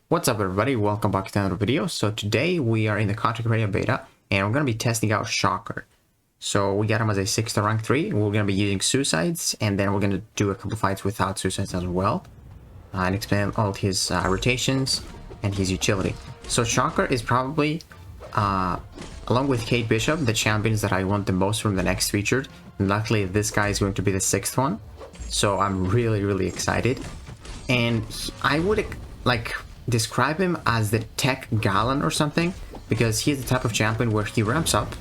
What's up everybody, welcome back to another video. So today we are in the contract radio beta and we're going to be testing out Shocker. So we got him as a 6-star rank 3, we're going to be using suicides and then we're going to do a couple fights without suicides as well. And explain all his rotations and his utility. So Shocker is probably, along with Kate Bishop, the champions that I want the most from the next featured. And luckily this guy is going to be the 6th one. So I'm really excited. And I would describe him as the tech Galan or something, because he's the type of champion where he ramps up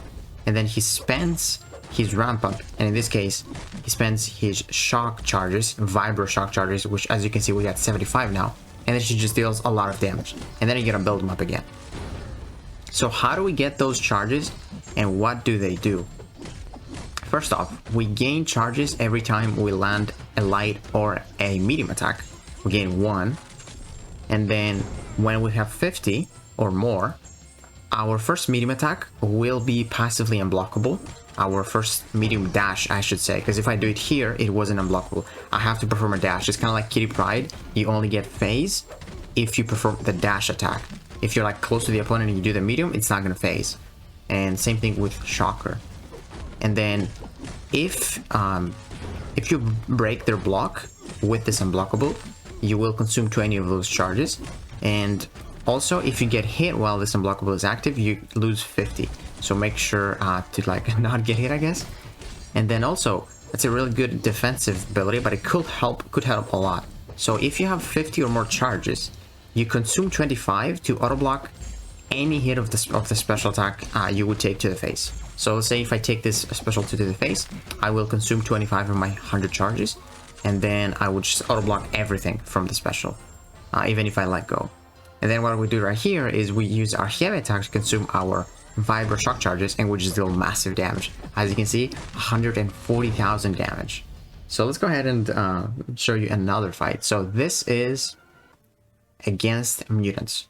and then he spends his ramp up, and in this case he spends his shock charges, vibro shock charges, which as you can see we got 75 now, and then she just deals a lot of damage and then you're gonna build them up again. So how do we get those charges and what do they do? First off, we gain charges every time we land a light or a medium attack. We gain 1. And then when we have 50 or more, our first medium attack will be passively unblockable. Our first medium dash, I should say, because if I do it here, it wasn't unblockable. I have to perform a dash. It's kind of like Kitty Pryde. You only get phase if you perform the dash attack. If you're like close to the opponent and you do the medium, it's not going to phase. And same thing with Shocker. And then if you break their block with this unblockable, you will consume 20 of those charges, and also if you get hit while this unblockable is active, you lose 50. So make sure to not get hit, I guess. And then also it's a really good defensive ability, but it could help a lot. So if you have 50 or more charges, you consume 25 to auto block any hit of the special attack you would take to the face. So let's say if I take this special to the face, I will consume 25 of my 100 charges. And then I would just auto block everything from the special, even if I let go. And then what we do right here is we use our heavy attack to consume our vibro shock charges, and we just deal massive damage. As you can see, 140,000 damage. So let's go ahead and show you another fight. So this is against mutants.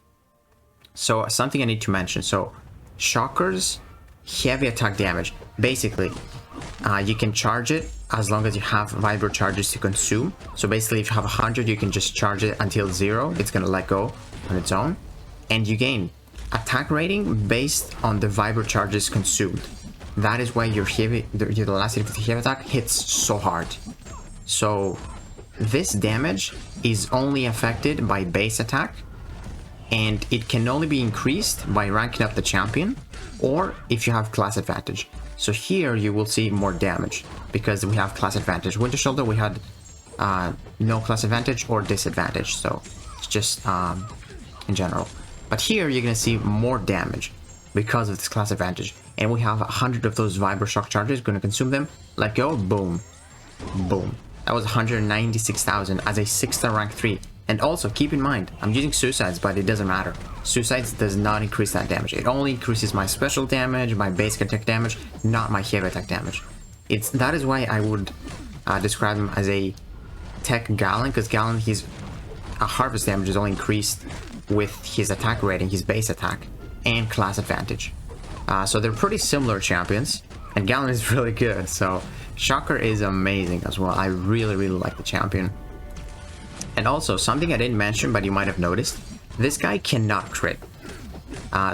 So something I need to mention. So Shocker's heavy attack damage, basically, you can charge it as long as you have vibro charges to consume. So basically if you have 100, you can just charge it until 0. It's gonna let go on its own, and you gain attack rating based on the vibro charges consumed. That is why your velocity of the heavy attack hits so hard. So this damage is only affected by base attack, and it can only be increased by ranking up the champion or if you have class advantage. So here you will see more damage because we have class advantage. Winter Shoulder we had no class advantage or disadvantage, so it's just in general. But here you're gonna see more damage because of this class advantage, and we have 100 of those vibro shock charges. Gonna consume them, let go, boom, boom. That was 196,000 as a 6-star rank 3. And also keep in mind, I'm using suicides, but it doesn't matter. Suicides does not increase that damage. It only increases my special damage, my base attack damage, not my heavy attack damage. That is why I would describe him as a tech Galan, because Galan, his harvest damage is only increased with his attack rating, his base attack, and class advantage. So they're pretty similar champions, and Galan is really good. So Shocker is amazing as well. I really like the champion. And also, something I didn't mention, but you might have noticed, this guy cannot crit.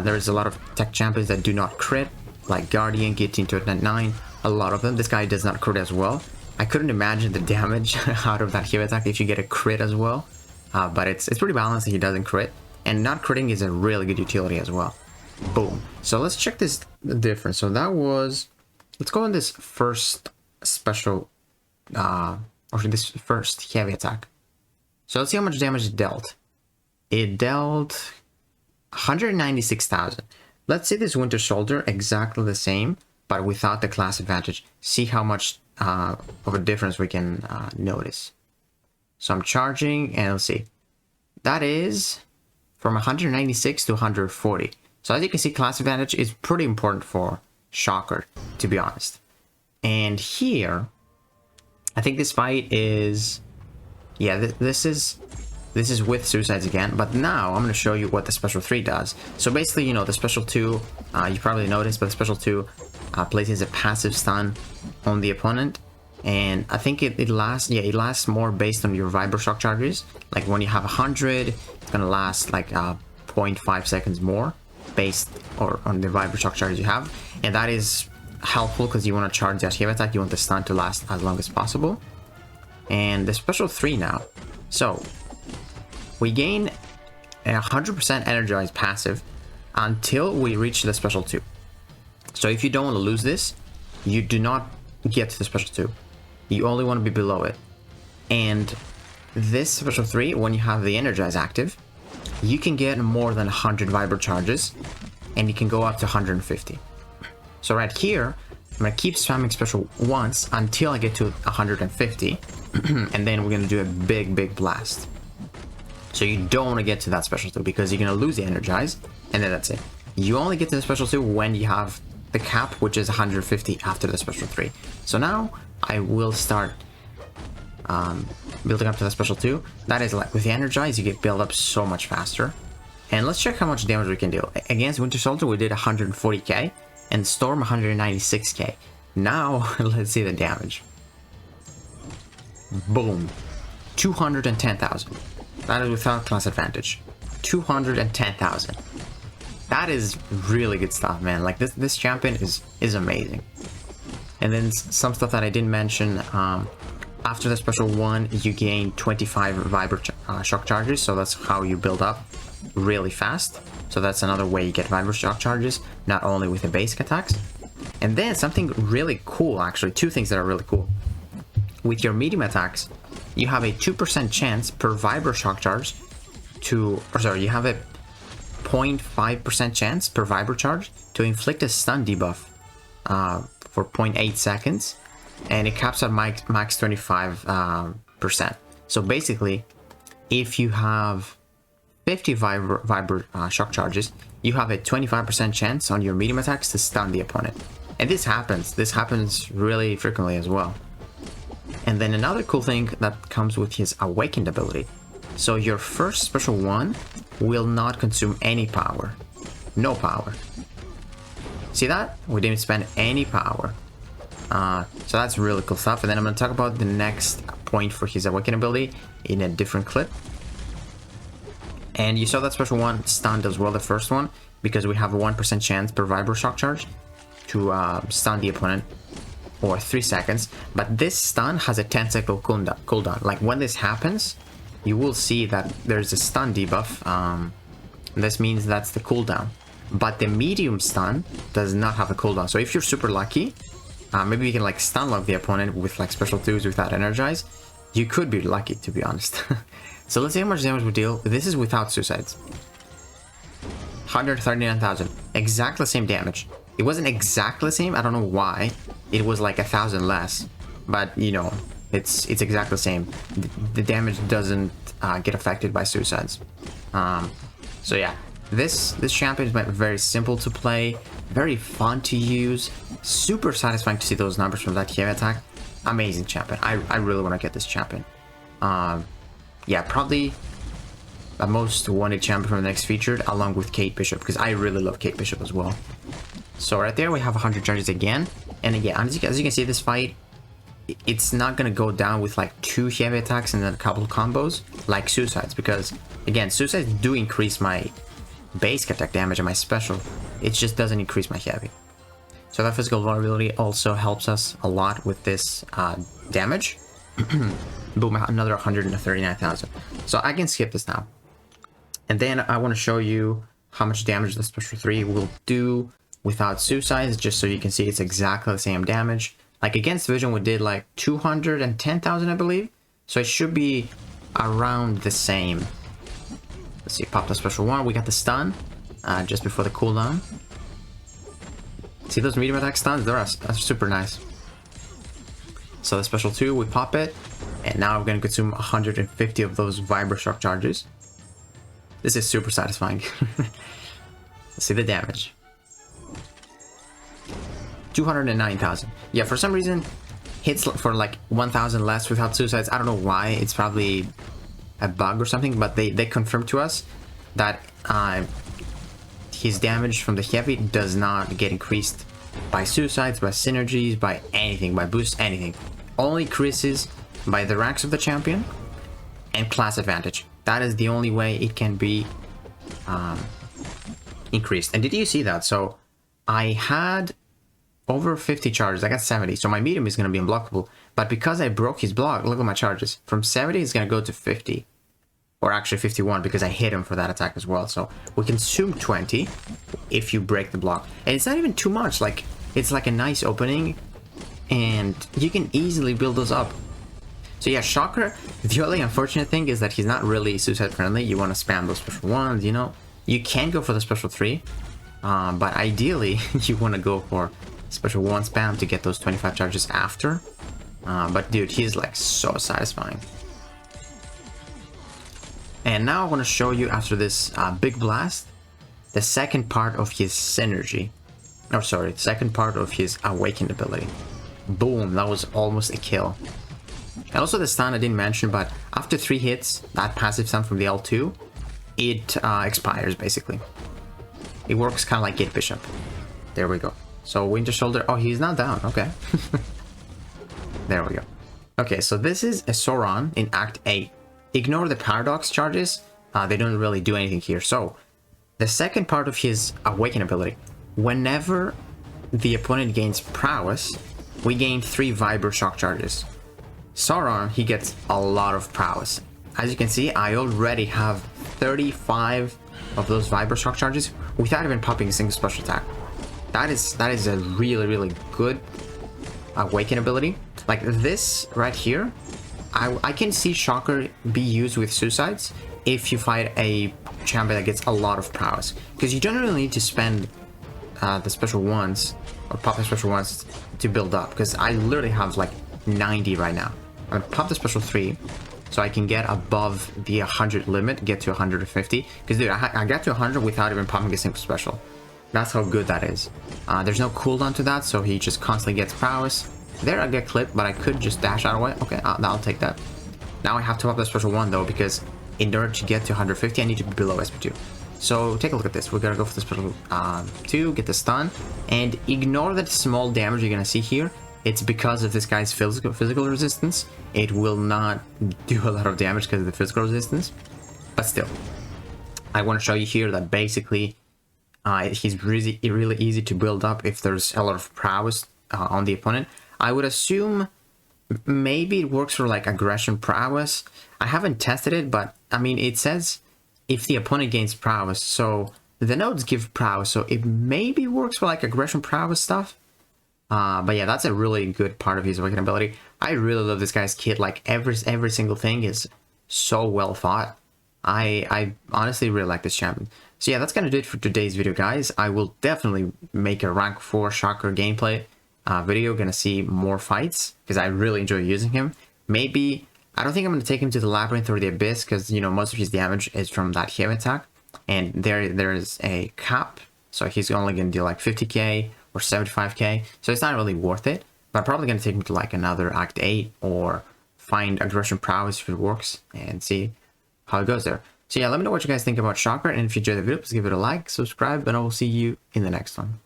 There's a lot of tech champions that do not crit, like Guardian, Guillotine 299, a lot of them. This guy does not crit as well. I couldn't imagine the damage out of that heavy attack if you get a crit as well. But it's pretty balanced that he doesn't crit. And not critting is a really good utility as well. Boom. So let's check this difference. So that was... Let's go on this first special... or this first heavy attack. So let's see how much damage it dealt. It dealt 196,000. Let's see this Winter Soldier exactly the same, but without the class advantage. See how much of a difference we can notice. So I'm charging, and let's see. That is from 196 to 140. So as you can see, class advantage is pretty important for Shocker, to be honest. And here, I think this fight is... Yeah, this is with suicides again, but now I'm going to show you what the special 3 does. So basically, you know, the special 2, you probably noticed, but the special 2 places a passive stun on the opponent, And I think it lasts, yeah, it lasts more based on your vibro shock charges. Like when you have 100, it's gonna last like 0.5 seconds more based on the vibro shock charges you have. And that is helpful because you want to charge that heavy attack, you want the stun to last as long as possible. And the special 3 now. So we gain 100% energized passive until we reach the special 2. So if you don't want to lose this, you do not get to the special 2. You only want to be below it. And this special 3, when you have the energize active, you can get more than 100 vibro charges, and you can go up to 150. So right here, I'm gonna keep spamming special once until I get to 150, and then we're gonna do a big blast. So you don't want to get to that special 2 because you're gonna lose the energize, and then that's it. You only get to the special 2 when you have the cap, which is 150 after the special 3. So now I will start building up to the special 2. That is like with the energize, you get built up so much faster. And let's check how much damage we can do. Against Winter Soldier, we did 140k, and Storm 196k. Now let's see the damage. Boom, 210,000. That is without class advantage. 210,000. That is really good stuff, man. Like this champion is amazing. And then some stuff that I didn't mention. After the special 1, you gain 25 vibro shock charges, so that's how you build up really fast. So that's another way you get vibro shock charges, not only with the basic attacks. And then something really cool, actually, 2 things that are really cool. With your medium attacks, you have a 2% chance per vibro shock charge to, or sorry, you have a 0.5% chance per vibro charge to inflict a stun debuff for 0.8 seconds. And it caps at max 25%. So basically, if you have 50 vibro shock charges, you have a 25% chance on your medium attacks to stun the opponent. And this happens really frequently as well. And then another cool thing that comes with his awakened ability. So your first special 1 will not consume any power. No power. See that? We didn't spend any power. So that's really cool stuff. And then I'm going to talk about the next point for his awakened ability in a different clip. And you saw that special 1 stunned as well, the first one, because we have a 1% chance per vibro shock charge to stun the opponent for 3 seconds. But this stun has a 10-second cooldown. Like when this happens, you will see that there's a stun debuff. This means that's the cooldown. But the medium stun does not have a cooldown. So if you're super lucky, maybe you can like stun lock the opponent with like special 2s without energize. You could be lucky, to be honest. So let's see how much damage we deal. This is without suicides. 139,000. Exactly the same damage. It wasn't exactly the same. I don't know why. It was like 1,000 less. But you know, it's exactly the same. The damage doesn't get affected by suicides. So yeah, this champion is very simple to play, very fun to use, super satisfying to see those numbers from that heavy attack. Amazing champion. I really want to get this champion. Yeah, probably the most wanted champion from the next featured, along with Kate Bishop, because I really love Kate Bishop as well. So right there we have 100 charges again, and again, as you can see, this fight, it's not gonna go down with like 2 heavy attacks and then a couple of combos like suicides, because again, suicides do increase my basic attack damage and my special. It just doesn't increase my heavy. So that physical vulnerability also helps us a lot with this damage. Boom, another 139,000. So I can skip this now. And then I want to show you how much damage the special 3 will do without suicides, just so you can see it's exactly the same damage. Like against Vision, we did like 210,000, I believe. So it should be around the same. Let's see, pop the special 1. We got the stun just before the cooldown. See those medium attack stuns? They're super nice. So the special 2, we pop it, and now we're going to consume 150 of those vibro shock charges. This is super satisfying. Let's see the damage. 209,000. Yeah, for some reason, hits for like 1,000 less without suicides. I don't know why. It's probably a bug or something, but they confirmed to us that his damage from the heavy does not get increased by suicides, by synergies, by anything, by boost, anything. only increases by the ranks of the champion and class advantage. That is the only way it can be increased. And did you see that? So I had over 50 charges. I got 70. So my medium is going to be unblockable. But because I broke his block, look at my charges. From 70, it's going to go to 50. Or actually 51 because I hit him for that attack as well. So we consume 20 if you break the block. And it's not even too much. Like, it's like a nice opening. And you can easily build those up. So yeah, Shocker, the only unfortunate thing is that he's not really suicide friendly. You want to spam those special ones, you know. You can go for the special 3. But ideally, you want to go for special 1 spam to get those 25 charges after. But dude, he's like so satisfying. And now I want to show you, after this big blast, the second part of his synergy. Oh, sorry, the second part of his awakened ability. Boom, that was almost a kill. And also the stun I didn't mention, but after 3 hits, that passive stun from the L2, it expires basically. It works kind of like Gate Bishop. There we go. So Winter Shoulder, oh, he's not down, okay. There we go. Okay, so this is a Sauron in Act 8. Ignore the paradox charges, they don't really do anything here. So, the second part of his awaken ability, whenever the opponent gains prowess, we gain 3 Vibro Shock charges. Sauron, he gets a lot of prowess. As you can see, I already have 35 of those Vibro Shock charges without even popping a single special attack. That is a really good awaken ability. Like this right here, I can see Shocker be used with suicides if you fight a champion that gets a lot of prowess, because you don't really need to spend the special ones or pop the special ones to build up, because I literally have like 90 right now. I'm gonna pop the special 3 so I can get above the 100 limit, get to 150, because dude, I got to 100 without even popping a single special. That's how good that is. There's no cooldown to that, so he just constantly gets prowess. There I get clipped, but I could just dash out of the way. Okay, I'll take that. Now I have to up the special 1 though, because in order to get to 150, I need to be below SP2. So take a look at this. We're gonna go for the special 2, get the stun, and ignore that small damage you're gonna see here. It's because of this guy's physical resistance. It will not do a lot of damage because of the physical resistance, but still. I want to show you here that basically he's really easy to build up if there's a lot of prowess on the opponent. I would assume maybe it works for like aggression prowess. I haven't tested it, but I mean, it says if the opponent gains prowess, so the nodes give prowess, so it maybe works for like aggression prowess stuff. But yeah, that's a really good part of his awakening ability. I really love this guy's kit. Like every single thing is so well thought. I honestly really like this champion. So yeah, that's gonna do it for today's video, guys. I will definitely make a rank 4 Shocker gameplay video. Gonna see more fights because I really enjoy using him. Maybe I don't think I'm gonna take him to the Labyrinth or the Abyss, because you know most of his damage is from that heavy attack, and there is a cap, so he's only gonna deal like 50k or 75k, so it's not really worth it. But I'm probably gonna take him to like another Act 8 or find aggression prowess if it works and see how it goes there. So yeah, let me know what you guys think about Shocker, and if you enjoyed the video, please give it a like, subscribe, and I will see you in the next one.